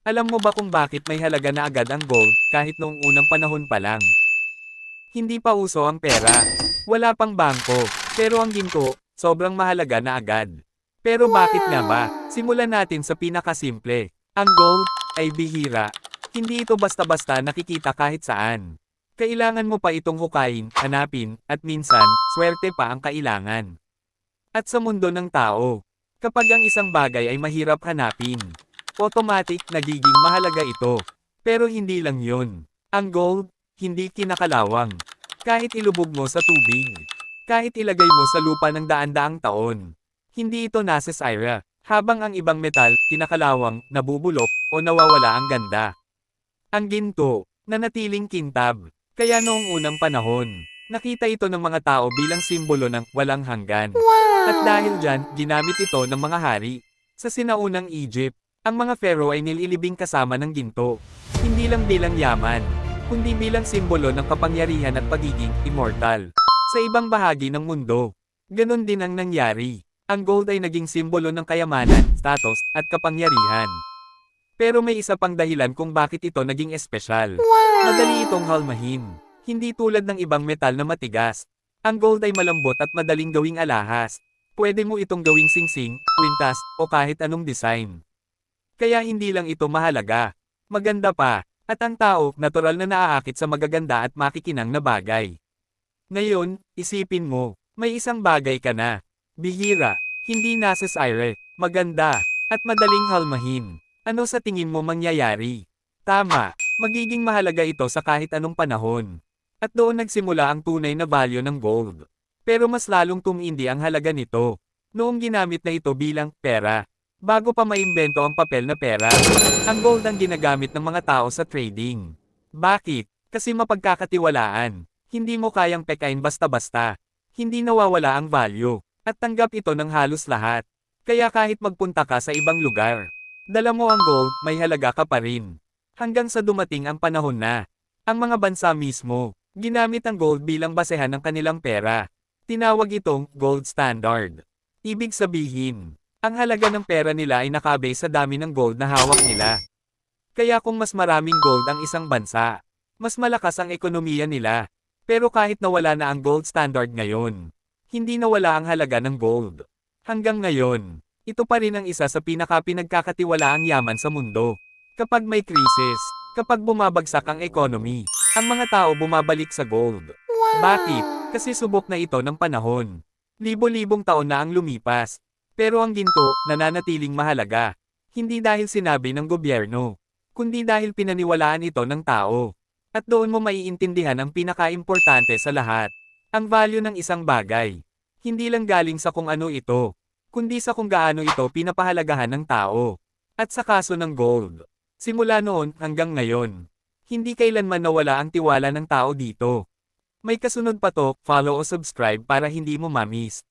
Alam mo ba kung bakit may halaga na agad ang gold, kahit noong unang panahon pa lang? Hindi pa uso ang pera. Wala pang bangko. Pero ang ginto, sobrang mahalaga na agad. Pero bakit nga ba? Simulan natin sa pinakasimple. Ang gold ay bihira. Hindi ito basta-basta nakikita kahit saan. Kailangan mo pa itong hukayin, hanapin, at minsan, swerte pa ang kailangan. At sa mundo ng tao, kapag ang isang bagay ay mahirap hanapin, automatic nagiging mahalaga ito. Pero hindi lang yun. Ang gold, hindi kinakalawang. Kahit ilubog mo sa tubig, kahit ilagay mo sa lupa ng daan-daang taon, hindi ito nasisira. Habang ang ibang metal, kinakalawang, nabubulok, o nawawala ang ganda. Ang ginto, nanatiling kintab. Kaya noong unang panahon, nakita ito ng mga tao bilang simbolo ng walang hanggan. At dahil dyan, ginamit ito ng mga hari. Sa sinaunang Egypt, ang mga pharaoh ay nililibing kasama ng ginto. Hindi lang bilang yaman, kundi bilang simbolo ng kapangyarihan at pagiging immortal. Sa ibang bahagi ng mundo, ganun din ang nangyari. Ang gold ay naging simbolo ng kayamanan, status, at kapangyarihan. Pero may isa pang dahilan kung bakit ito naging espesyal. Madali itong halmahin. Hindi tulad ng ibang metal na matigas. Ang gold ay malambot at madaling gawing alahas. Pwede mo itong gawing singsing, kwintas, o kahit anong design. Kaya hindi lang ito mahalaga. Maganda pa, at ang tao, natural na naaakit sa magaganda at makikinang na bagay. Ngayon, isipin mo, may isang bagay ka na. Bihira, hindi nasisire, maganda, at madaling halmahin. Ano sa tingin mo mangyayari? Tama, magiging mahalaga ito sa kahit anong panahon. At doon nagsimula ang tunay na value ng gold. Pero mas lalong tumindi ang halaga nito, noong ginamit na ito bilang pera. Bago pa maimbento ang papel na pera, ang gold ang ginagamit ng mga tao sa trading. Bakit? Kasi mapagkakatiwalaan. Hindi mo kayang pekain basta-basta. Hindi nawawala ang value. At tanggap ito ng halos lahat. Kaya kahit magpunta ka sa ibang lugar, dala mo ang gold, may halaga ka pa rin. Hanggang sa dumating ang panahon na, ang mga bansa mismo, ginamit ang gold bilang basehan ng kanilang pera. Tinawag itong gold standard. Ibig sabihin, ang halaga ng pera nila ay nakabase sa dami ng gold na hawak nila. Kaya kung mas maraming gold ang isang bansa, mas malakas ang ekonomiya nila. Pero kahit nawala na ang gold standard ngayon, hindi nawala ang halaga ng gold. Hanggang ngayon, ito pa rin ang isa sa pinagkakatiwalaang yaman sa mundo. Kapag may krisis, kapag bumabagsak ang economy, ang mga tao bumabalik sa gold. Bakit? Kasi subok na ito ng panahon. Libo-libong taon na ang lumipas. Pero ang ginto, nananatiling mahalaga. Hindi dahil sinabi ng gobyerno, kundi dahil pinaniwalaan ito ng tao. At doon mo maiintindihan ang pinakaimportante sa lahat. Ang value ng isang bagay. Hindi lang galing sa kung ano ito, kundi sa kung gaano ito pinapahalagahan ng tao. At sa kaso ng gold, simula noon hanggang ngayon, hindi kailanman nawala ang tiwala ng tao dito. May kasunod pa to, follow o subscribe para hindi mo ma-miss.